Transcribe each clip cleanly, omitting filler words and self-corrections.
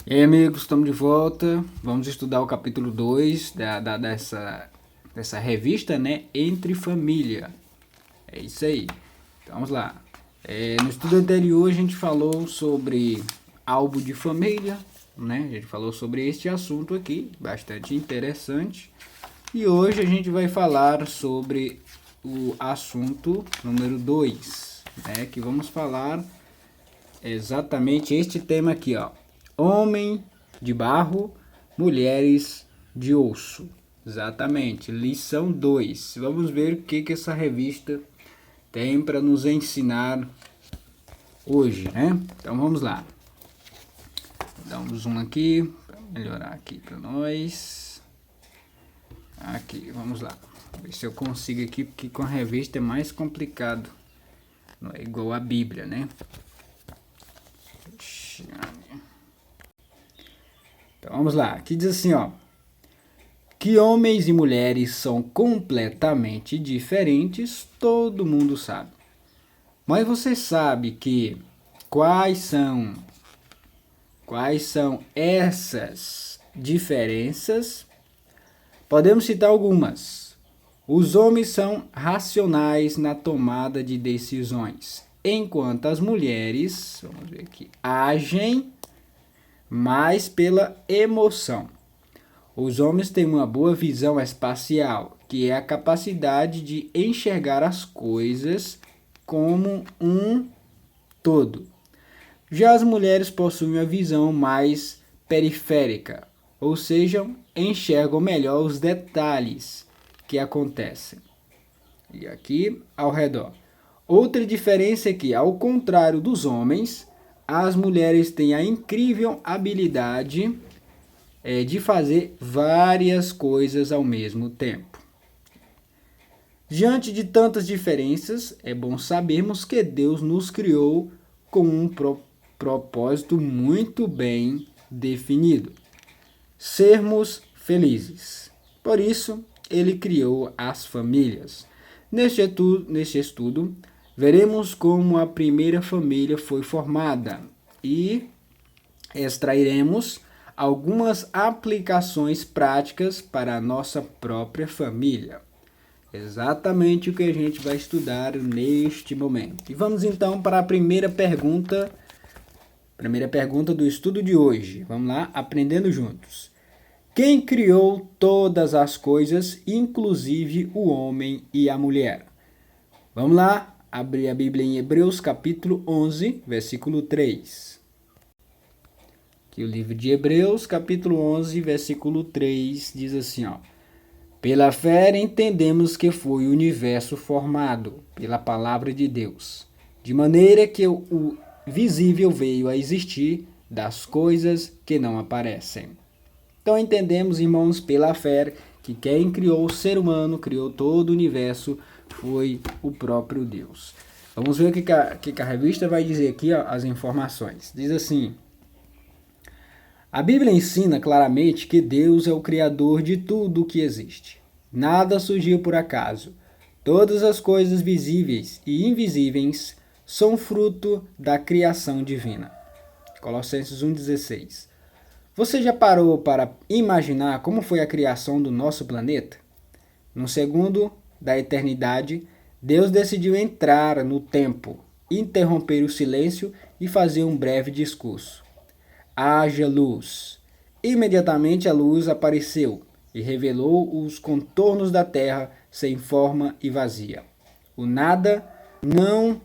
E aí, amigos, estamos de volta. Vamos estudar o capítulo 2 dessa revista, né? Entre Família. É isso aí. Então, vamos lá. No estudo anterior, a gente falou sobre álbum de família, né? A gente falou sobre este assunto aqui, bastante interessante. E hoje a gente vai falar sobre o assunto número 2, né? Que vamos falar exatamente este tema aqui, ó. Homem de barro, mulheres de osso. Exatamente, lição 2. Vamos ver o que essa revista tem para nos ensinar hoje, né? Então vamos lá. Vou dar um zoom aqui, para melhorar aqui para nós. Aqui, vamos lá. Ver se eu consigo aqui, porque com a revista é mais complicado. Não é igual a Bíblia, né? Então vamos lá, aqui diz assim, ó, que homens e mulheres são completamente diferentes, todo mundo sabe. Mas você sabe que quais são essas diferenças? Podemos citar algumas. Os homens são racionais na tomada de decisões, enquanto as mulheres, vamos ver aqui, agem mais pela emoção. Os homens têm uma boa visão espacial, que é a capacidade de enxergar as coisas como um todo. Já as mulheres possuem uma visão mais periférica, ou seja, enxergam melhor os detalhes que acontecem. E aqui ao redor. Outra diferença é que, ao contrário dos homens, as mulheres têm a incrível habilidade de fazer várias coisas ao mesmo tempo. Diante de tantas diferenças, é bom sabermos que Deus nos criou com um propósito muito bem definido: sermos felizes. Por isso, Ele criou as famílias. Neste estudo, veremos como a primeira família foi formada e extrairemos algumas aplicações práticas para a nossa própria família. Exatamente o que a gente vai estudar neste momento. E vamos então para a primeira pergunta do estudo de hoje. Vamos lá, aprendendo juntos. Quem criou todas as coisas, inclusive o homem e a mulher? Vamos lá, abrir a Bíblia em Hebreus capítulo 11, versículo 3. Aqui o livro de Hebreus capítulo 11, versículo 3 diz assim, ó. Pela fé entendemos que foi o universo formado pela palavra de Deus, de maneira que o visível veio a existir das coisas que não aparecem. Então entendemos, irmãos, pela fé, que quem criou o ser humano, criou todo o universo, foi o próprio Deus. Vamos ver o que a revista vai dizer aqui, ó, as informações. Diz assim: a Bíblia ensina claramente que Deus é o Criador de tudo o que existe. Nada surgiu por acaso. Todas as coisas visíveis e invisíveis são fruto da criação divina. Colossenses 1,16. Você já parou para imaginar como foi a criação do nosso planeta? No segundo da eternidade, Deus decidiu entrar no tempo, interromper o silêncio e fazer um breve discurso. Haja luz. Imediatamente a luz apareceu e revelou os contornos da terra sem forma e vazia. O nada não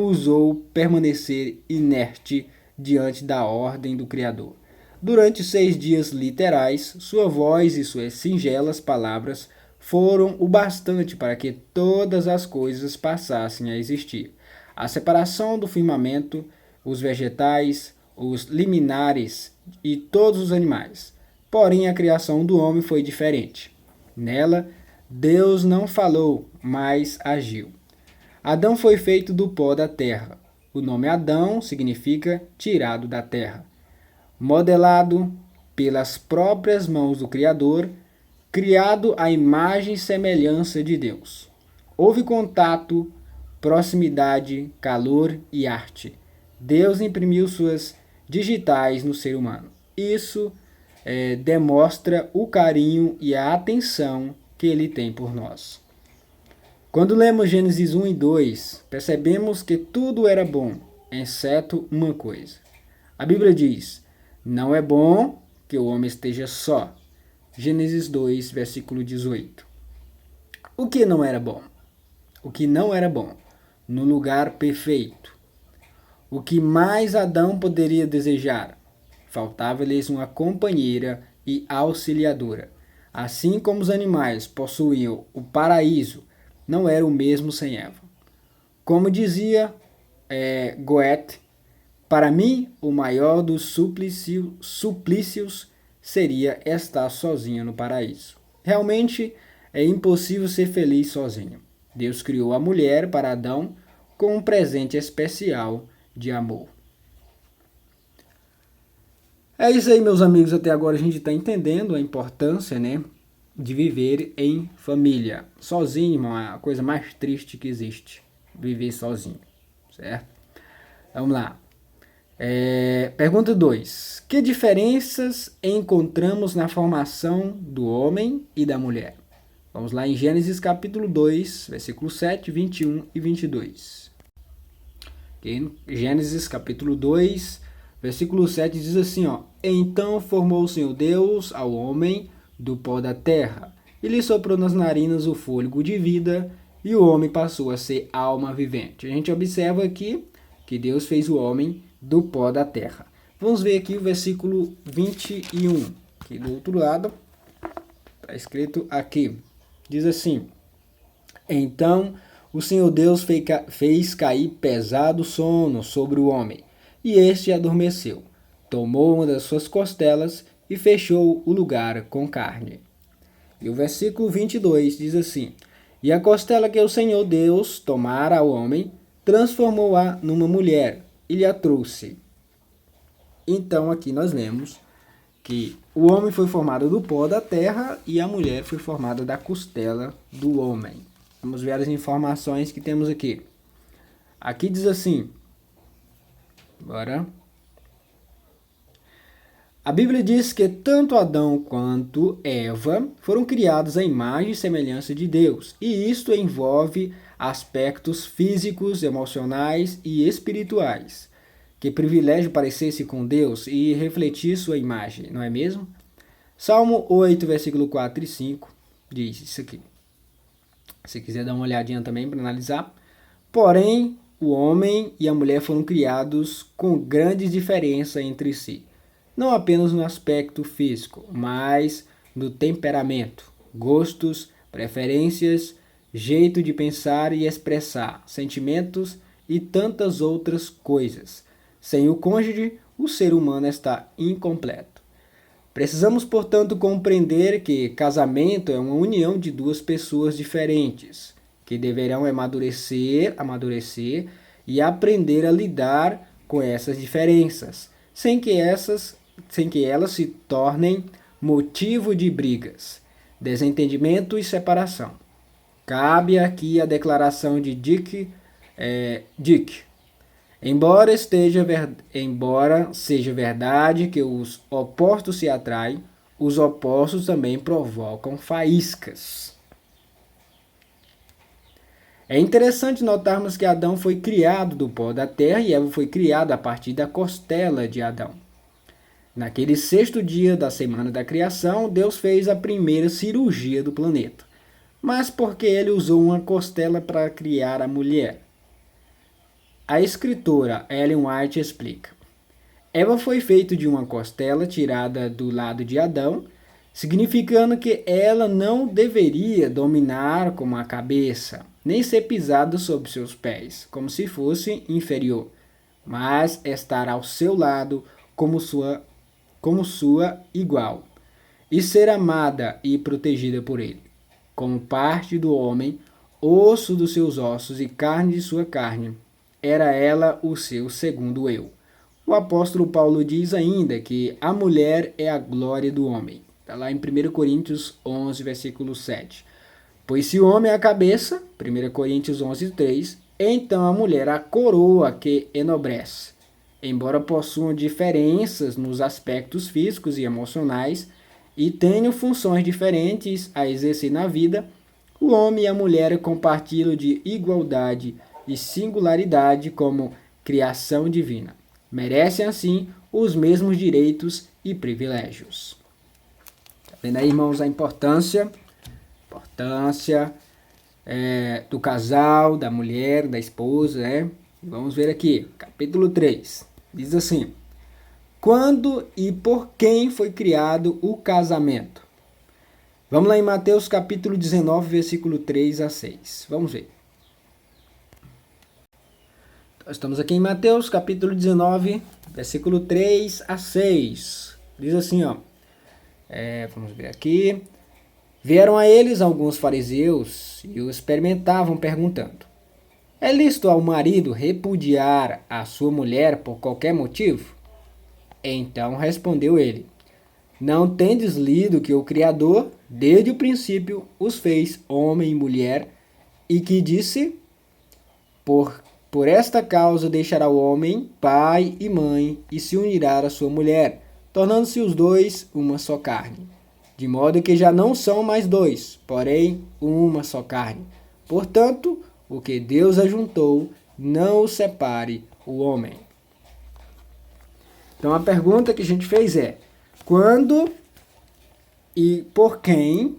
ousou permanecer inerte diante da ordem do Criador. Durante 6 dias literais, sua voz e suas singelas palavras foram o bastante para que todas as coisas passassem a existir. A separação do firmamento, os vegetais, os liminares e todos os animais. Porém, a criação do homem foi diferente. Nela, Deus não falou, mas agiu. Adão foi feito do pó da terra. O nome Adão significa tirado da terra. Modelado pelas próprias mãos do Criador, criado à imagem e semelhança de Deus. Houve contato, proximidade, calor e arte. Deus imprimiu suas digitais no ser humano. Isso demonstra o carinho e a atenção que ele tem por nós. Quando lemos Gênesis 1 e 2, percebemos que tudo era bom, exceto uma coisa. A Bíblia diz: não é bom que o homem esteja só. Gênesis 2, versículo 18. O que não era bom? O que não era bom? No lugar perfeito. O que mais Adão poderia desejar? Faltava-lhes uma companheira e auxiliadora. Assim como os animais possuíam o paraíso, não era o mesmo sem Eva. Como dizia Goethe, para mim, o maior dos suplícios seria estar sozinho no paraíso. Realmente é impossível ser feliz sozinho. Deus criou a mulher para Adão com um presente especial de amor. É isso aí, meus amigos. Até agora a gente está entendendo a importância, de viver em família. Sozinho, irmão, é a coisa mais triste que existe. Viver sozinho, certo? Vamos lá. Pergunta 2. Que diferenças encontramos na formação do homem e da mulher? Vamos lá em Gênesis capítulo 2, versículo 7, 21 e 22. Gênesis capítulo 2, versículo 7 diz assim, Então formou o Senhor Deus ao homem do pó da terra, e lhe soprou nas narinas o fôlego de vida, e o homem passou a ser alma vivente. A gente observa aqui que Deus fez o homem do pó da terra. Vamos ver aqui o versículo 21. Aqui do outro lado, está escrito aqui. Diz assim: Então o Senhor Deus fez cair pesado sono sobre o homem, e este adormeceu. Tomou uma das suas costelas e fechou o lugar com carne. E o versículo 22 diz assim: E a costela que o Senhor Deus tomara ao homem, transformou-a numa mulher e lhe a trouxe. Então aqui nós lemos que o homem foi formado do pó da terra e a mulher foi formada da costela do homem. Vamos ver as informações que temos aqui. Aqui diz assim, a Bíblia diz que tanto Adão quanto Eva foram criados à imagem e semelhança de Deus, e isto envolve aspectos físicos, emocionais e espirituais. Que privilégio parecer-se com Deus e refletir sua imagem, não é mesmo? Salmo 8, versículo 4 e 5 diz isso aqui. Se quiser dar uma olhadinha também para analisar. Porém, o homem e a mulher foram criados com grande diferença entre si. Não apenas no aspecto físico, mas no temperamento, gostos, preferências, jeito de pensar e expressar, sentimentos e tantas outras coisas. Sem o cônjuge, o ser humano está incompleto. Precisamos, portanto, compreender que casamento é uma união de duas pessoas diferentes, que deverão amadurecer e aprender a lidar com essas diferenças, sem que elas se tornem motivo de brigas, desentendimento e separação. Cabe aqui a declaração de Dick. Embora seja verdade que os opostos se atraem, os opostos também provocam faíscas. É interessante notarmos que Adão foi criado do pó da terra e Eva foi criada a partir da costela de Adão. Naquele sexto dia da semana da criação, Deus fez a primeira cirurgia do planeta. Mas por que ele usou uma costela para criar a mulher? A escritora Ellen White explica. Eva foi feita de uma costela tirada do lado de Adão, significando que ela não deveria dominar como a cabeça, nem ser pisada sob seus pés, como se fosse inferior, mas estar ao seu lado como sua igual, e ser amada e protegida por ele, como parte do homem, osso dos seus ossos e carne de sua carne. Era ela o seu segundo eu. O apóstolo Paulo diz ainda que a mulher é a glória do homem. Está lá em 1 Coríntios 11, versículo 7. Pois se o homem é a cabeça, 1 Coríntios 11, 3, então a mulher a coroa que enobrece. embora possuam diferenças nos aspectos físicos e emocionais e tenham funções diferentes a exercer na vida, o homem e a mulher compartilham de igualdade e singularidade como criação divina. Merecem, assim, os mesmos direitos e privilégios. Tá vendo aí, irmãos, a importância do casal, da mulher, da esposa, né? Vamos ver aqui, capítulo 3. Diz assim: quando e por quem foi criado o casamento? Vamos lá em Mateus capítulo 19, versículo 3 a 6. Vamos ver. Nós estamos aqui em Mateus capítulo 19, versículo 3 a 6. Diz assim, ó. Vamos ver aqui. Vieram a eles alguns fariseus e o experimentavam, perguntando: é lícito ao marido repudiar a sua mulher por qualquer motivo? Então respondeu ele: não tendes lido que o Criador, desde o princípio, os fez homem e mulher, e que disse: por esta causa deixará o homem pai e mãe, e se unirá à sua mulher, tornando-se os dois uma só carne. De modo que já não são mais dois, porém uma só carne. Portanto, o que Deus ajuntou, não o separe o homem. Então a pergunta que a gente fez é: quando e por quem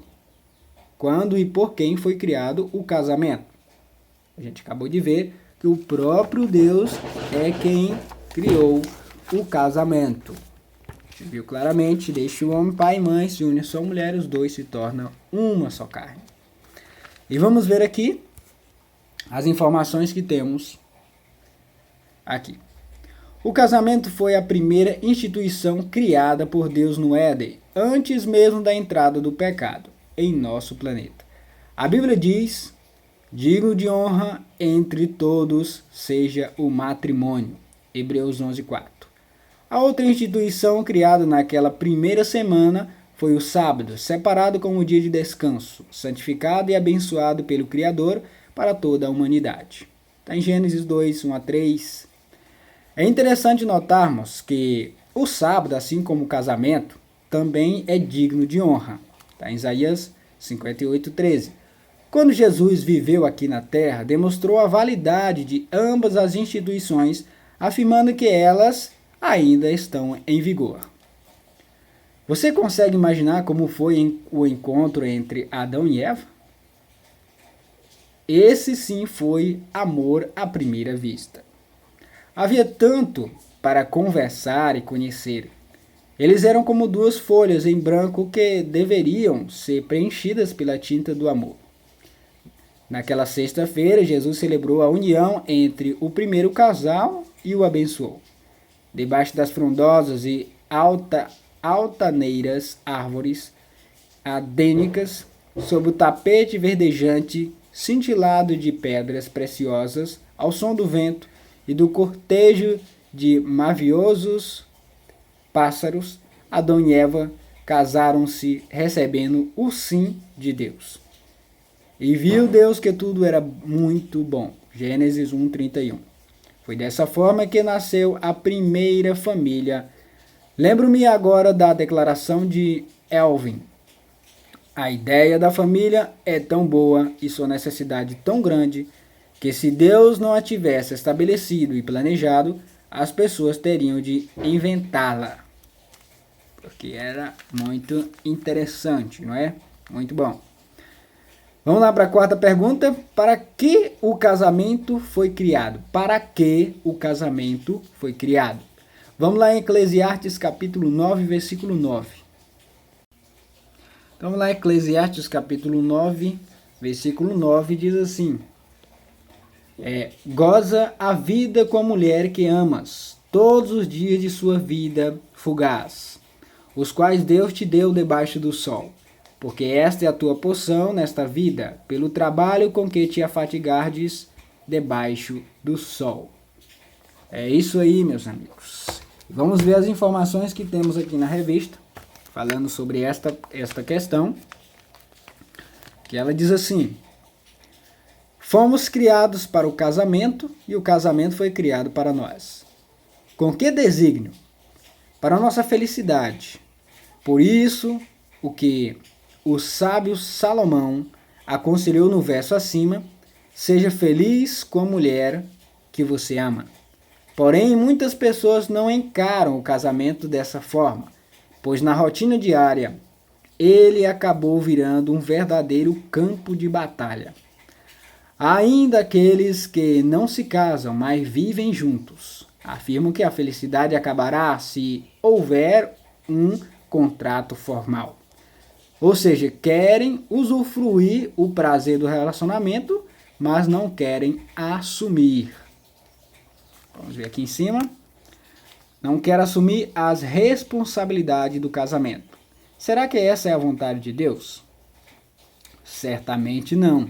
foi criado o casamento? A gente acabou de ver que o próprio Deus é quem criou o casamento. A gente viu claramente: deixa o homem pai e mãe, se une a sua mulher, os dois se tornam uma só carne. E vamos ver aqui as informações que temos aqui. O casamento foi a primeira instituição criada por Deus no Éden, antes mesmo da entrada do pecado em nosso planeta. A Bíblia diz: digno de honra entre todos seja o matrimônio. Hebreus 11:4. A outra instituição criada naquela primeira semana foi o sábado, separado como dia de descanso, santificado e abençoado pelo Criador para toda a humanidade. Está em Gênesis 2, 1 a 3. É interessante notarmos que o sábado, assim como o casamento, também é digno de honra. Está em Isaías 58:13. Quando Jesus viveu aqui na Terra, demonstrou a validade de ambas as instituições, afirmando que elas ainda estão em vigor. Você consegue imaginar como foi o encontro entre Adão e Eva? Esse sim foi amor à primeira vista. Havia tanto para conversar e conhecer. Eles eram como duas folhas em branco que deveriam ser preenchidas pela tinta do amor. Naquela sexta-feira, Jesus celebrou a união entre o primeiro casal e o abençoou. Debaixo das frondosas e altaneiras árvores adênicas, sob o tapete verdejante cintilado de pedras preciosas, ao som do vento e do cortejo de maviosos pássaros, Adão e Eva casaram-se recebendo o sim de Deus. E viu Deus que tudo era muito bom. Gênesis 1:31. Foi dessa forma que nasceu a primeira família. Lembro-me agora da declaração de Elvin. A ideia da família é tão boa e sua necessidade tão grande que, se Deus não a tivesse estabelecido e planejado, as pessoas teriam de inventá-la. Porque era muito interessante, não é? Muito bom. Vamos lá para a quarta pergunta. Para que o casamento foi criado? Para que o casamento foi criado? Vamos lá em Eclesiastes capítulo 9, versículo 9. Então vamos lá, Eclesiastes capítulo 9, versículo 9, diz assim: goza a vida com a mulher que amas, todos os dias de sua vida fugaz, os quais Deus te deu debaixo do sol. Porque esta é a tua porção nesta vida, pelo trabalho com que te afatigardes debaixo do sol. É isso aí, meus amigos. Vamos ver as informações que temos aqui na revista, falando sobre esta questão, que ela diz assim: fomos criados para o casamento e o casamento foi criado para nós. Com que desígnio? Para a nossa felicidade. Por isso, o que o sábio Salomão aconselhou no verso acima, seja feliz com a mulher que você ama. Porém, muitas pessoas não encaram o casamento dessa forma, pois na rotina diária, ele acabou virando um verdadeiro campo de batalha. Há ainda aqueles que não se casam, mas vivem juntos. Afirmam que a felicidade acabará se houver um contrato formal. Ou seja, querem usufruir o prazer do relacionamento, mas não querem assumir. Vamos ver aqui em cima. Não quer assumir as responsabilidades do casamento. Será que essa é a vontade de Deus? Certamente não.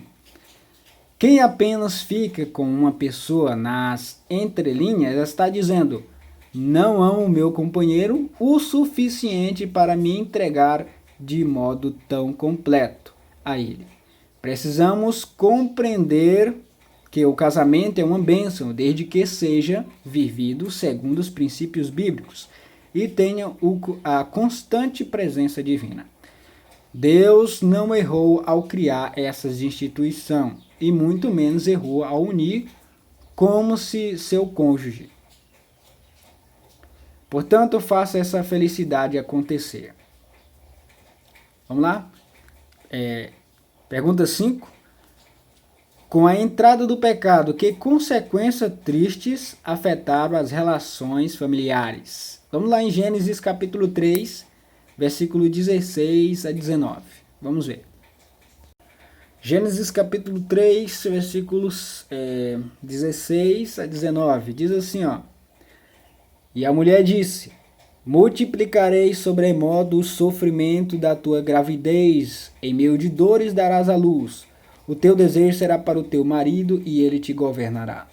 Quem apenas fica com uma pessoa nas entrelinhas está dizendo: não amo meu companheiro o suficiente para me entregar de modo tão completo a ele. Precisamos compreender que o casamento é uma bênção, desde que seja vivido segundo os princípios bíblicos e tenha a constante presença divina. Deus não errou ao criar essas instituições e muito menos errou ao unir como se seu cônjuge. Portanto, faça essa felicidade acontecer. Vamos lá? Pergunta 5. Com a entrada do pecado, que consequências tristes afetaram as relações familiares? Vamos lá em Gênesis capítulo 3, versículo 16 a 19. Vamos ver. Gênesis capítulo 3, versículos 16 a 19. Diz assim, ó. E a mulher disse: multiplicarei sobremodo o sofrimento da tua gravidez, em meio de dores darás à luz. O teu desejo será para o teu marido, e ele te governará.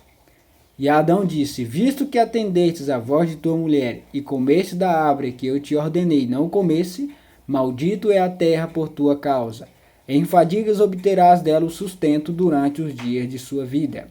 E Adão disse: visto que atendestes à voz de tua mulher, e comeste da árvore que eu te ordenei não comesse, maldito é a terra por tua causa. Em fadigas obterás dela o sustento durante os dias de sua vida.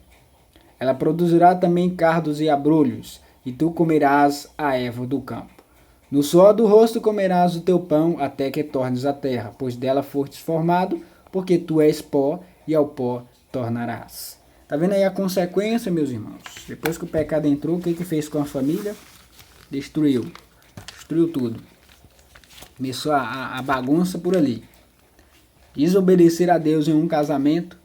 Ela produzirá também cardos e abrolhos, e tu comerás a erva do campo. No suor do rosto comerás o teu pão, até que tornes a terra, pois dela fostes formado, porque tu és pó, e ao pó tornarás. Tá vendo aí a consequência, meus irmãos? Depois que o pecado entrou, o que fez com a família? Destruiu tudo. Começou a bagunça por ali. Desobedecer a Deus em um casamento,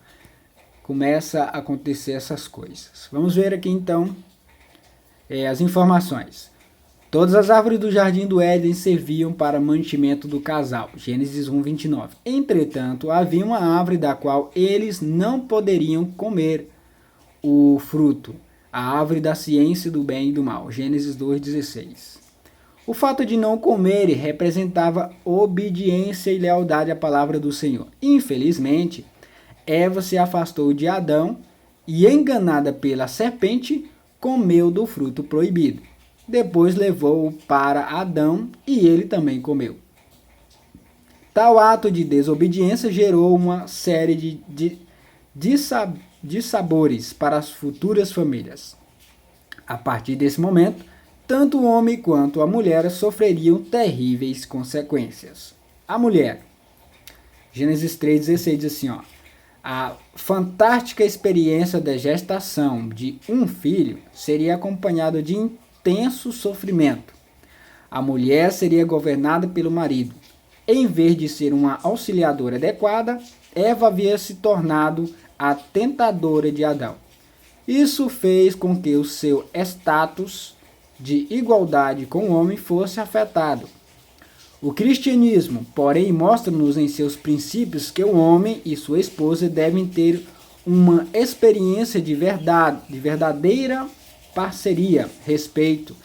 começa a acontecer essas coisas. Vamos ver aqui então as informações. Todas as árvores do jardim do Éden serviam para mantimento do casal. Gênesis 1, 29. Entretanto, havia uma árvore da qual eles não poderiam comer o fruto. A árvore da ciência do bem e do mal. Gênesis 2, 16. O fato de não comerem representava obediência e lealdade à palavra do Senhor. Infelizmente, Eva se afastou de Adão e, enganada pela serpente, comeu do fruto proibido. Depois levou-o para Adão e ele também comeu. Tal ato de desobediência gerou uma série de sabores para as futuras famílias. A partir desse momento, tanto o homem quanto a mulher sofreriam terríveis consequências. A mulher, Gênesis 3,16 diz assim, ó, a fantástica experiência da gestação de um filho seria acompanhada de intenso sofrimento. A mulher seria governada pelo marido. Em vez de ser uma auxiliadora adequada, Eva havia se tornado a tentadora de Adão. Isso fez com que o seu status de igualdade com o homem fosse afetado. O cristianismo, porém, mostra-nos em seus princípios que o homem e sua esposa devem ter uma experiência de verdadeira parceria, respeito,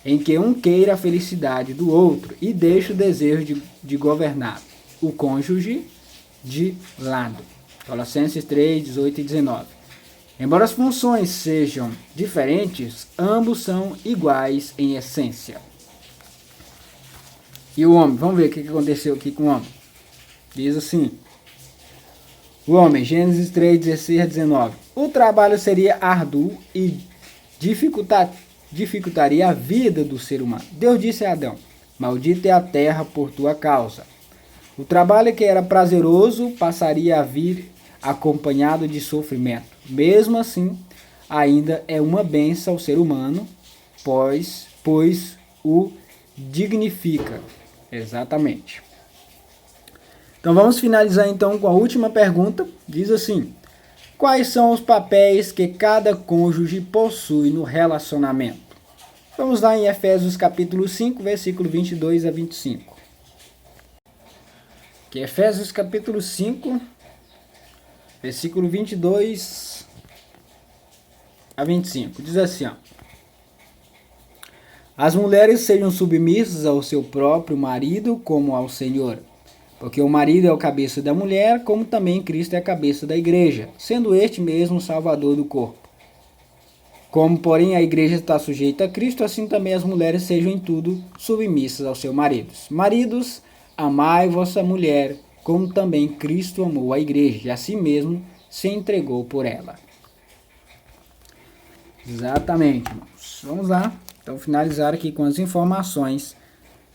em que um queira a felicidade do outro e deixe o desejo de governar o cônjuge de lado. Colossenses 3, 18 e 19. Embora as funções sejam diferentes, ambos são iguais em essência. E o homem, vamos ver o que aconteceu aqui com o homem. Diz assim, o homem, Gênesis 3, 16 a 19. O trabalho seria árduo e dificultaria a vida do ser humano. Deus disse a Adão: maldita é a terra por tua causa. O trabalho que era prazeroso passaria a vir acompanhado de sofrimento. Mesmo assim, ainda é uma bênção ao ser humano, pois o dignifica. Exatamente. Então vamos finalizar então com a última pergunta. Diz assim: quais são os papéis que cada cônjuge possui no relacionamento? Vamos lá em Efésios capítulo 5, versículo 22 a 25. Que Efésios capítulo 5, versículo 22 a 25. Diz assim, ó: as mulheres sejam submissas ao seu próprio marido como ao Senhor, porque o marido é o cabeça da mulher, como também Cristo é a cabeça da igreja, sendo este mesmo o salvador do corpo. Como, porém, a igreja está sujeita a Cristo, assim também as mulheres sejam em tudo submissas aos seus maridos. Maridos, amai vossa mulher, como também Cristo amou a igreja, e a si mesmo se entregou por ela. Exatamente, irmãos. Vamos lá. Então, finalizar aqui com as informações.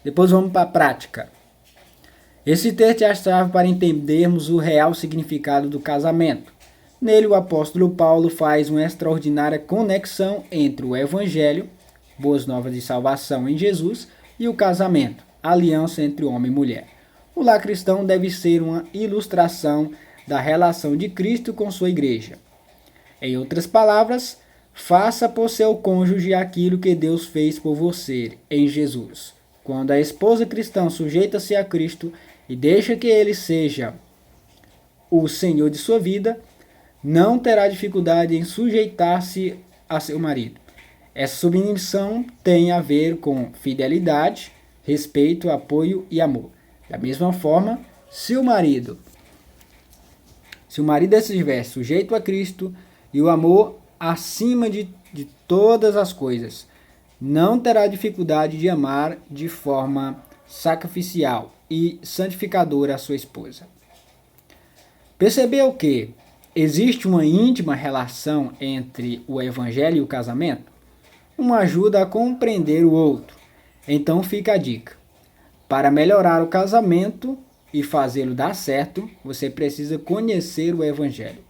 Depois vamos para a prática. Esse texto é a chave para entendermos o real significado do casamento. Nele, o apóstolo Paulo faz uma extraordinária conexão entre o Evangelho, boas novas de salvação em Jesus, e o casamento, a aliança entre homem e mulher. O lar cristão deve ser uma ilustração da relação de Cristo com sua igreja. Em outras palavras, faça por seu cônjuge aquilo que Deus fez por você em Jesus. Quando a esposa cristã sujeita-se a Cristo e deixa que ele seja o Senhor de sua vida, não terá dificuldade em sujeitar-se a seu marido. Essa submissão tem a ver com fidelidade, respeito, apoio e amor. Da mesma forma, se o marido estiver sujeito a Cristo e o amor acima de todas as coisas, não terá dificuldade de amar de forma sacrificial e santificadora a sua esposa. Percebeu que existe uma íntima relação entre o evangelho e o casamento? Uma ajuda a compreender o outro. Então fica a dica. Para melhorar o casamento e fazê-lo dar certo, você precisa conhecer o evangelho,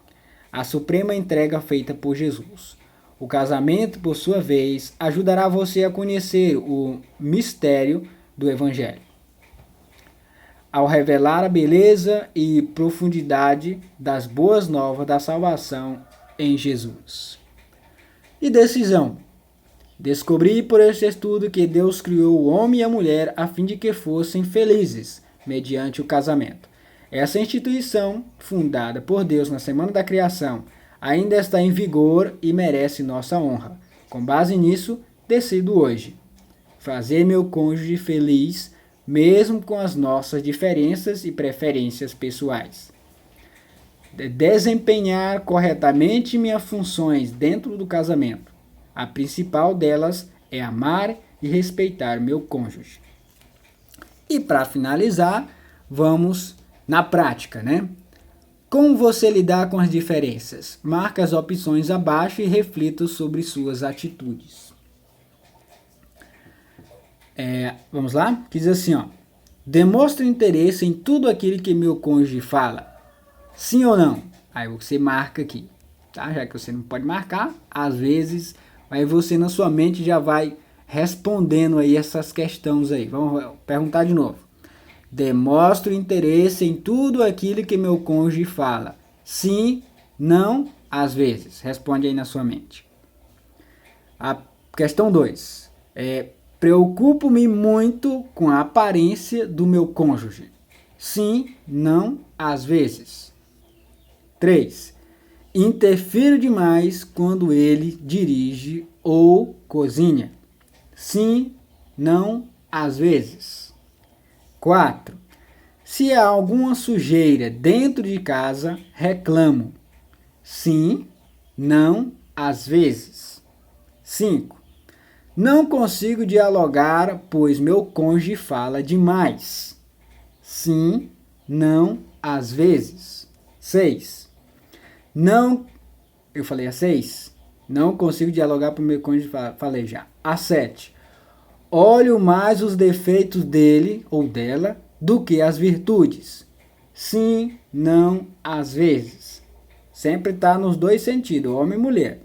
a suprema entrega feita por Jesus. O casamento, por sua vez, ajudará você a conhecer o mistério do evangelho, ao revelar a beleza e profundidade das boas novas da salvação em Jesus. E decisão. Descobri por este estudo que Deus criou o homem e a mulher a fim de que fossem felizes mediante o casamento. Essa instituição, fundada por Deus na semana da criação, ainda está em vigor e merece nossa honra. Com base nisso, decido hoje fazer meu cônjuge feliz, mesmo com as nossas diferenças e preferências pessoais. Desempenhar corretamente minhas funções dentro do casamento. A principal delas é amar e respeitar meu cônjuge. E para finalizar, vamos na prática, né? Como você lidar com as diferenças? Marque as opções abaixo e reflita sobre suas atitudes. Vamos lá? Diz assim, ó: demonstre interesse em tudo aquilo que meu cônjuge fala. Sim ou não? Aí você marca aqui, tá? Já que você não pode marcar, às vezes, aí você na sua mente já vai respondendo aí essas questões aí. Vamos perguntar de novo. Demonstre interesse em tudo aquilo que meu cônjuge fala. Sim, não, às vezes. Responde aí na sua mente. A questão 2. Preocupo-me muito com a aparência do meu cônjuge. Sim, não, às vezes. 3. Interfiro demais quando ele dirige ou cozinha. Sim, não, às vezes. 4. Se há alguma sujeira dentro de casa, reclamo. Sim, não, às vezes. 5. Não consigo dialogar, pois meu cônjuge fala demais. Sim, não, às vezes. 6. Não, eu falei a 6? Não consigo dialogar com o meu cônjuge, falei já. A 7. Olho mais os defeitos dele ou dela do que as virtudes. Sim, não, às vezes. Sempre está nos dois sentidos, homem e mulher.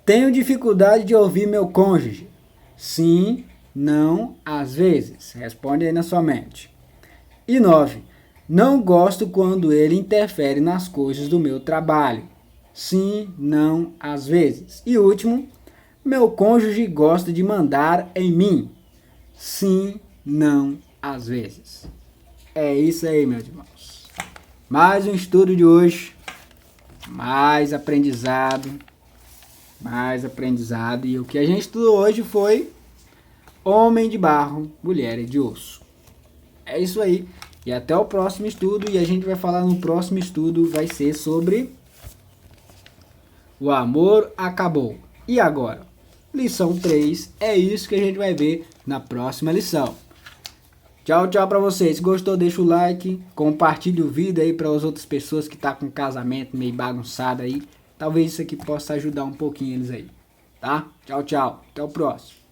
Tenho dificuldade de ouvir meu cônjuge. Sim, não, às vezes. Responde aí na sua mente. E 9. Não gosto quando ele interfere nas coisas do meu trabalho. Sim, não, às vezes. E último, meu cônjuge gosta de mandar em mim. Sim, não, às vezes. É isso aí, meus irmãos. Mais um estudo de hoje. Mais aprendizado. E o que a gente estudou hoje foi homem de barro, mulher de osso. É isso aí. E até o próximo estudo. E a gente vai falar no próximo estudo. Vai ser sobre o amor acabou. E agora? Lição 3. É isso que a gente vai ver na próxima lição. Tchau, tchau pra vocês. Se gostou, deixa o like. Compartilhe o vídeo aí para as outras pessoas que tá com casamento meio bagunçado aí. Talvez isso aqui possa ajudar um pouquinho eles aí. Tá? Tchau, tchau. Até o próximo.